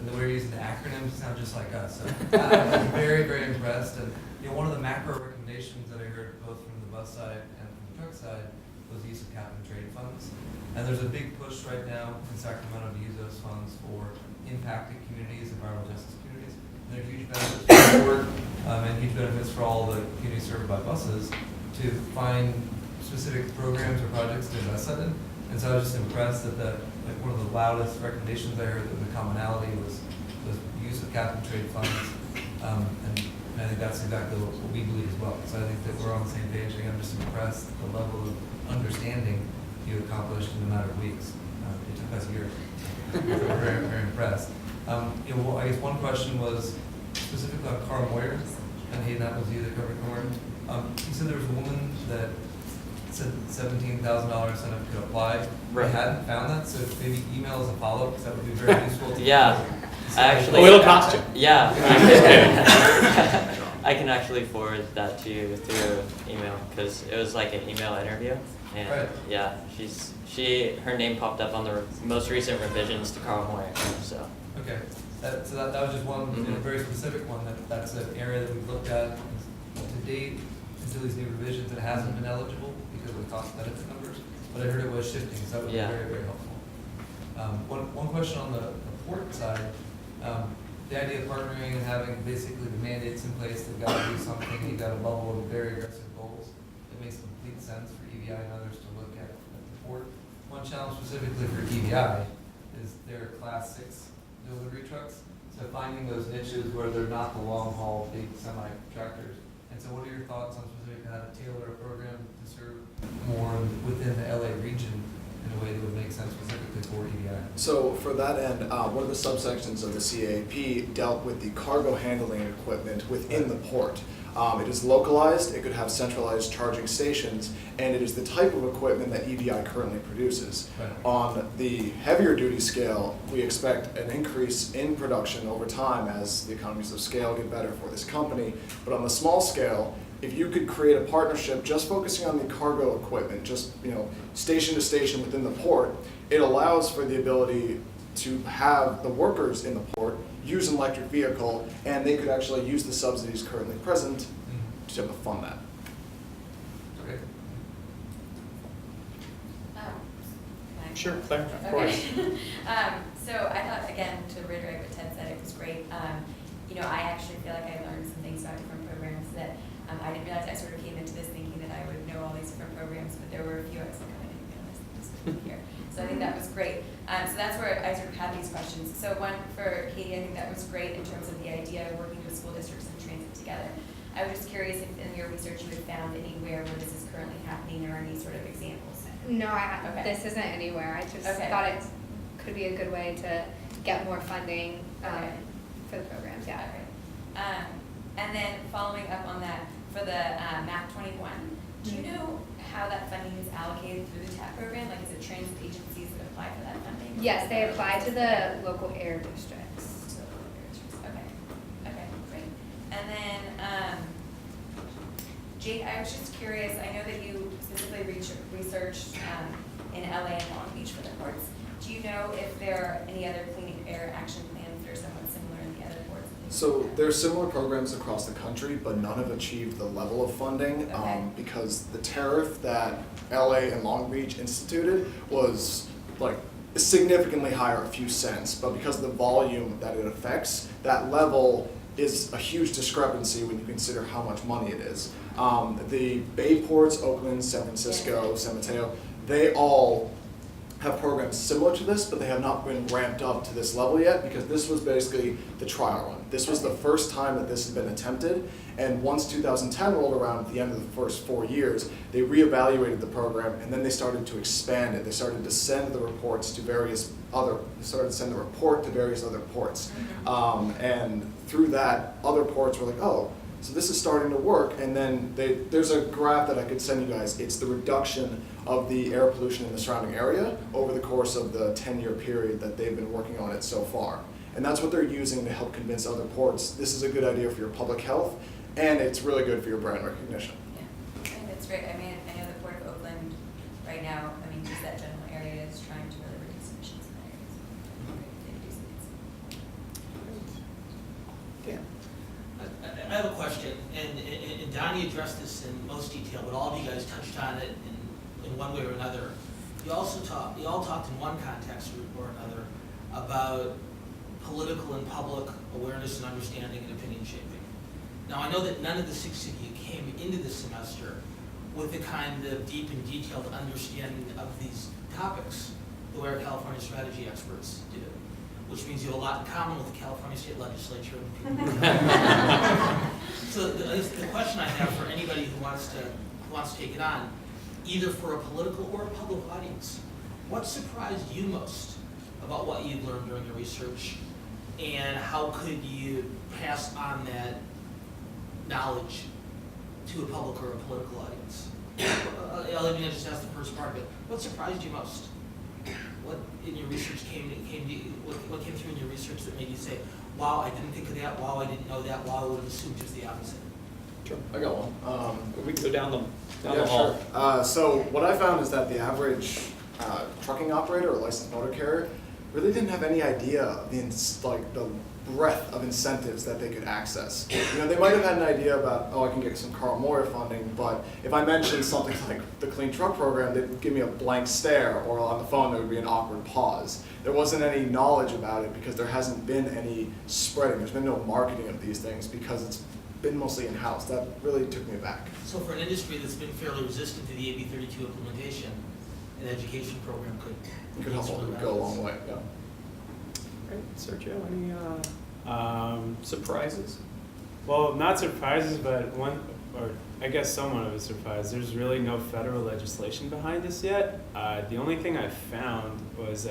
Speaker 9: the way you're using the acronyms sound just like us. So I'm very, very impressed. And one of the macro recommendations that I heard both from the bus side and from the truck side was the use of cap and trade funds. And there's a big push right now in Sacramento to use those funds for impacted communities, environmental justice communities. And there are huge benefits for the board and huge benefits for all the communities served by buses to find specific programs or projects to invest in. And so I was just impressed that one of the loudest recommendations I heard, that the commonality was the use of cap and trade funds. And I think that's exactly what we believe as well. So I think that we're on the same page. I'm just impressed with the level of understanding you accomplished in a matter of weeks. It took us years. We're very, very impressed. I guess one question was specifically on Carl Moyer, and Hayden, that was you that covered Moyer. You said there was a woman that said $17,000 incentive could apply.
Speaker 5: Right.
Speaker 9: I hadn't found that, so maybe email as a follow-up, because that would be very useful.
Speaker 5: Yeah, I actually.
Speaker 2: Oh, it'll cost you.
Speaker 5: Yeah. I can actually forward that to you through email, because it was like an email interview, and
Speaker 9: right.
Speaker 5: Yeah, her name popped up on the most recent revisions to Carl Moyer. So.
Speaker 9: Okay, so that was just one very specific one. That's an area that we've looked at to date until these new revisions. It hasn't been eligible because of the cost benefit numbers, but I heard it was shifting, so that would be very, very helpful. One question on the port side. The idea of partnering and having basically the mandates in place, they've got to do something, you've got a bubble of very aggressive goals. It makes complete sense for EVI and others to look at the port. One challenge specifically for EVI is their Class 6 delivery trucks. So finding those niches where they're not the long haul big semi-tractors. And so what are your thoughts on specific how to tailor a program to serve more within the LA region in a way that would make sense specifically for EVI?
Speaker 3: So for that end, one of the subsections of the CAP dealt with the cargo handling equipment within the port. It is localized, it could have centralized charging stations, and it is the type of equipment that EVI currently produces.
Speaker 9: Right.
Speaker 3: On the heavier duty scale, we expect an increase in production over time as the economies of scale get better for this company. But on the small scale, if you could create a partnership just focusing on the cargo equipment, just station to station within the port, it allows for the ability to have the workers in the port use an electric vehicle, and they could actually use the subsidies currently present to fund that.
Speaker 9: Okay.
Speaker 2: Sure, Claire, of
Speaker 10: Okay.
Speaker 2: course.
Speaker 10: So I thought, again, to reiterate what Ted said, it was great. I actually feel like I learned some things about different programs that I didn't realize. I sort of came into this thinking that I would know all these different programs, but there were a few I was like, oh, I didn't realize this was here. So I think that was great. So that's where I sort of had these questions. So one for Katie, I think that was great in terms of the idea of working with school districts and transit together. I was just curious if in your research you had found anywhere where this is currently happening or any sort of examples.
Speaker 6: No,
Speaker 10: Okay.
Speaker 6: this isn't anywhere. I just
Speaker 10: Okay.
Speaker 6: thought it could be a good way to get more funding
Speaker 10: Okay.
Speaker 6: for the programs. Yeah.
Speaker 10: Okay. And then following up on that, for the MAP 21, do you know how that funding is allocated through the TAP program? Like, is it transit agencies that apply for that funding?
Speaker 6: Yes, they apply to the local air districts.
Speaker 10: So, okay. Okay, great. And then, Jake, I was just curious, I know that you specifically researched in LA and Long Beach for the ports. Do you know if there are any other clean air action plans that are somewhat similar in the other ports?
Speaker 3: So there are similar programs across the country, but none have achieved the level of funding because the tariff that LA and Long Beach instituted was like significantly higher, a few cents, but because of the volume that it affects, that level is a huge discrepancy when you consider how much money it is. The Bay ports, Oakland, San Francisco, San Mateo, they all have programs similar to this, but they have not been ramped up to this level yet because this was basically the trial run. This was the first time that this had been attempted, and once 2010 rolled around at the end of the first 4 years, they reevaluated the program and then they started to expand it. They started to send the reports to various other, send the report to various other ports. And through that, other ports were like, oh, So this is starting to work, and then there's a graph that I could send you guys. It's the reduction of the air pollution in the surrounding area over the course of the 10-year period that they've been working on it so far. And that's what they're using to help convince other ports this is a good idea for your public health, and it's really good for your brand recognition.
Speaker 10: Yeah, I think that's great. I mean, I know the Port of Oakland right now, I mean, just that general area is trying to really reduce emissions in that area. So they do some things.
Speaker 2: Dan.
Speaker 11: I have a question, and Donny addressed this in most detail, but all of you guys touched on it in one way or another. You all talked in one context or another about political and public awareness and understanding and opinion shaping. Now, I know that none of the 6 of you came into this semester with the kind of deep and detailed understanding of these topics the way our California strategy experts did, which means you have a lot in common with the California State Legislature and the people. So the question I have for anybody who wants to take it on, either for a political or a public audience, what surprised you most about what you've learned during your research, and how could you pass on that knowledge to a public or a political audience? I'll even just ask the first part of it. What surprised you most? What in your research came to you, what came through in your research that made you say, wow, I didn't think of that, wow, I didn't know that, wow, I would have assumed just the opposite?
Speaker 3: Sure, I got one.
Speaker 2: We can go down the
Speaker 3: Yeah,
Speaker 2: hall.
Speaker 3: sure. So what I found is that the average trucking operator or licensed motor carrier really didn't have any idea of the breadth of incentives that they could access. You know, they might have had an idea about, oh, I can get some Carl Moyer funding, but if I mentioned something like the Clean Truck Program, they'd give me a blank stare, or on the phone there would be an awkward pause. There wasn't any knowledge about it because there hasn't been any spreading. There's been no marketing of these things because it's been mostly in-house. That really took me aback.
Speaker 11: So for an industry that's been fairly resistant to the AB 32 implementation, an education program could
Speaker 3: Go a long way. Yeah.
Speaker 2: Great. Sergio, any surprises?
Speaker 4: Well, not surprises, but I guess somewhat of a surprise. There's really no federal legislation behind this yet. The only thing I found was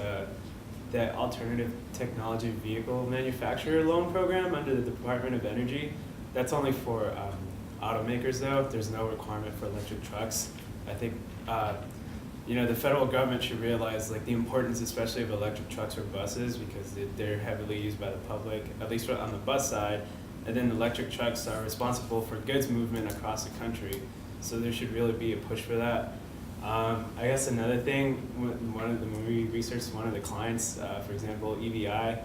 Speaker 4: the Alternative Technology Vehicle Manufacturer Loan Program under the Department of Energy. That's only for automakers, though. There's no requirement for electric trucks. I think the federal government should realize the importance, especially of electric trucks or buses, because they're heavily used by the public, at least on the bus side. And then electric trucks are responsible for goods movement across the country. So there should really be a push for that. I guess another thing, when we researched one of the clients, for example, EVI,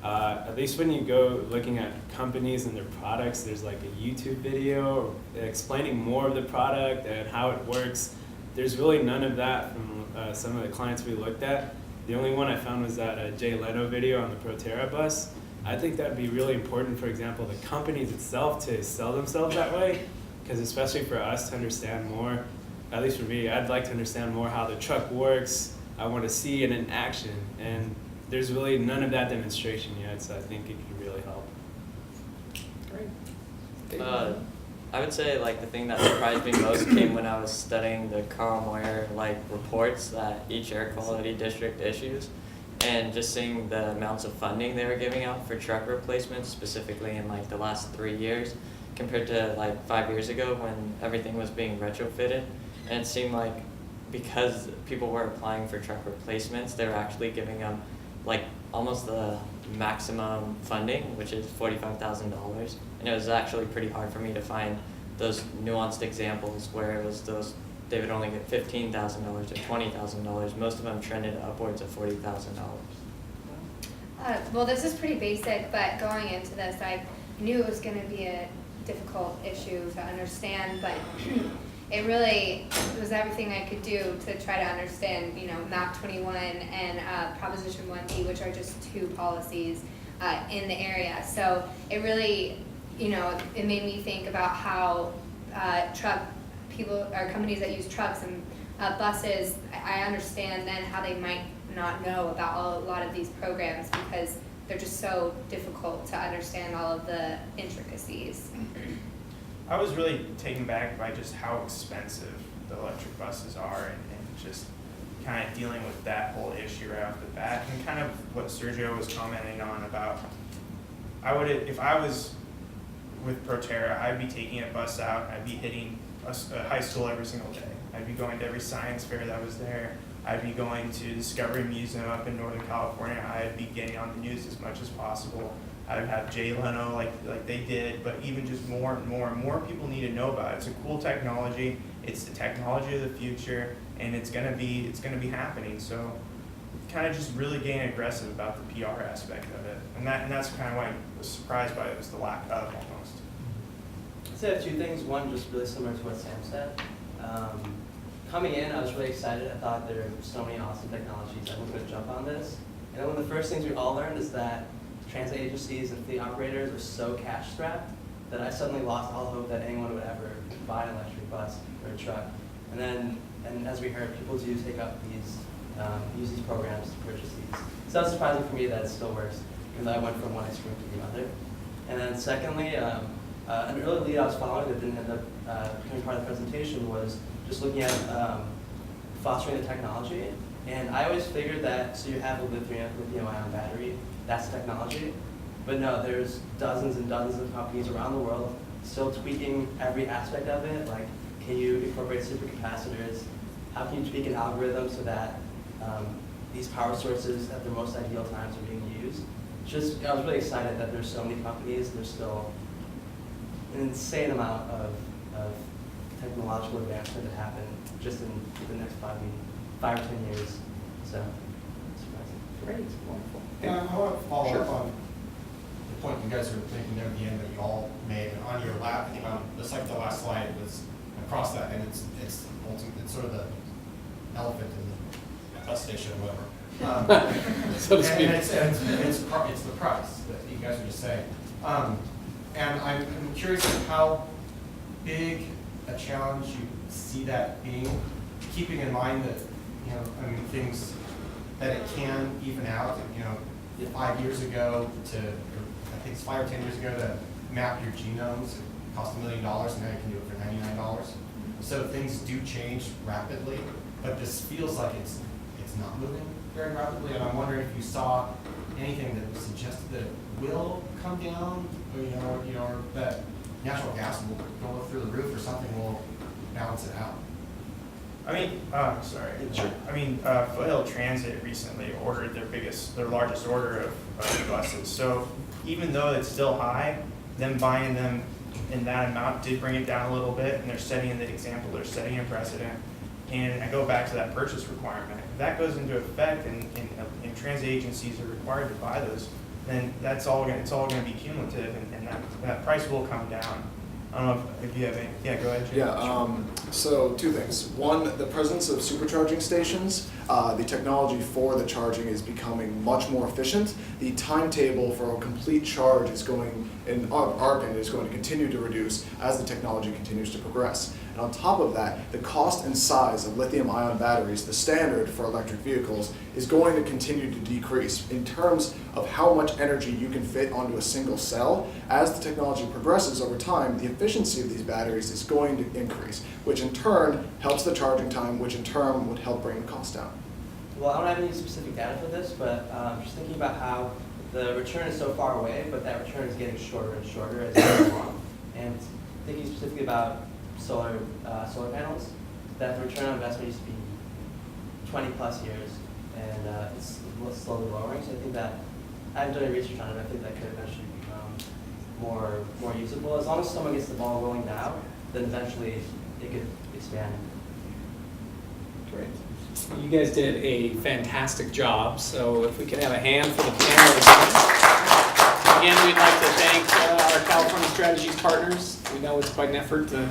Speaker 4: at least when you go looking at companies and their products, there's a YouTube video explaining more of the product and how it works. There's really none of that from some of the clients we looked at. The only one I found was that Jay Leno video on the Proterra bus. I think that would be really important, for example, the companies itself to sell themselves that way, because especially for us to understand more, at least for me, I'd like to understand more how the truck works. I want to see it in action, and there's really none of that demonstration yet, so I think it could really help.
Speaker 2: Great.
Speaker 5: I would say the thing that surprised me most came when I was studying the Carl Moyer reports that each air quality district issues, and just seeing the amounts of funding they were giving out for truck replacements, specifically in the last 3 years, compared to 5 years ago when everything was being retrofitted. And it seemed like because people were applying for truck replacements, they were actually giving them almost the maximum funding, which is $45,000. And it was actually pretty hard for me to find those nuanced examples where it was they would only get $15,000 or $20,000. Most of them trended upwards of $40,000.
Speaker 6: Well, this is pretty basic, but going into this, I knew it was going to be a difficult issue to understand, but it really was everything I could do to try to understand, MAP 21 and Proposition 1D, which are just two policies in the area. So it really, it made me think about how companies that use trucks and buses, I understand then how they might not know about a lot of these programs because they're just so difficult to understand all of the intricacies.
Speaker 7: I was really taken back by just how expensive the electric buses are and just kind of dealing with that whole issue right off the bat, and kind of what Sergio was commenting on about, if I was with Proterra, I'd be taking a bus out, I'd be hitting a high school every single day. I'd be going to every science fair that was there. I'd be going to Discovery Museum up in Northern California. I'd be getting on the news as much as possible. I would have Jay Leno like they did, but even just more and more people need to know about it. It's a cool technology. It's the technology of the future, and it's gonna be happening. So, kind of just really getting aggressive about the PR aspect of it, and that's kind of why I was surprised by it, was the lack of almost.
Speaker 8: I'd say I have two things. One, just really similar to what Sam said. Coming in, I was really excited. I thought there were so many awesome technologies. I was going to jump on this. And one of the first things we all learned is that transit agencies and fleet operators are so cash strapped that I suddenly lost all hope that anyone would ever buy an electric bus or a truck. And as we heard, people do take up these, use these programs to purchase these. So that's surprising for me that it still works, because I went from one extreme to the other. And then secondly, an early lead I was following that didn't end up becoming part of the presentation was just looking at fostering the technology. And I always figured that, so you have a lithium-ion battery, that's technology. But no, there's dozens and dozens of companies around the world still tweaking every aspect of it. Like, can you incorporate supercapacitors? How can you tweak an algorithm so that these power sources at their most ideal times are being used? Just, I was really excited that there's so many companies. There's still an insane amount of technological advancement to happen just in the next 5 or 10 years. So, surprising.
Speaker 2: Great, wonderful.
Speaker 12: Yeah, I want to follow up on the point you guys were making there at the end that you all made. And on your lap, I think on the last slide was across that, and it's sort of the elephant in the bus station or whatever.
Speaker 2: So to speak.
Speaker 12: And it's the price that you guys were just saying. And I'm curious how big a challenge you see that being, keeping in mind that, things that it can even out. 5 years ago I think it's 5 or 10 years ago, to map your genomes, it cost $1 million, and now you can do it for $99. So things do change rapidly, but this feels like it's not moving very rapidly, and I'm wondering if you saw anything that suggested that it will come down, or that natural gas will go through the roof, or something will balance it out.
Speaker 7: I mean, Foothill Transit recently ordered their largest order of buses. So even though it's still high, them buying them in that amount did bring it down a little bit, and they're setting the example, they're setting a precedent. And I go back to that purchase requirement. If that goes into effect and transit agencies are required to buy those, then it's all going to be cumulative, and that price will come down. I don't know if you have any. Yeah, go ahead, Jay.
Speaker 3: Yeah, so two things. One, the presence of supercharging stations, the technology for the charging is becoming much more efficient. The timetable for a complete charge is going, in our opinion, is going to continue to reduce as the technology continues to progress. And on top of that, the cost and size of lithium-ion batteries, the standard for electric vehicles, is going to continue to decrease in terms of how much energy you can fit onto a single cell. As the technology progresses over time, the efficiency of these batteries is going to increase, which in turn helps the charging time, which in turn would help bring the cost down.
Speaker 8: Well, I don't have any specific data for this, but just thinking about how the return is so far away, but that return is getting shorter and shorter as it goes along. And thinking specifically about solar panels, that the return on investment used to be 20 plus years, and it's slowly lowering. So I think that, I haven't done any research on it, but I think that could eventually become more usable. As long as someone gets the ball rolling now, then eventually it could expand.
Speaker 2: Great. You guys did a fantastic job, so if we can have a hand for the panel again. Again, we'd like to thank our California Strategies partners. We know it's quite an effort to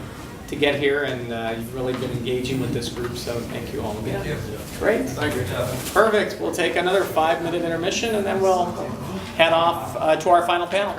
Speaker 2: get here, and you've really been engaging with this group, so thank you all again.
Speaker 9: Thank you.
Speaker 2: Great.
Speaker 3: Thank you.
Speaker 2: Perfect. We'll take another 5-minute intermission, and then we'll head off to our final panel.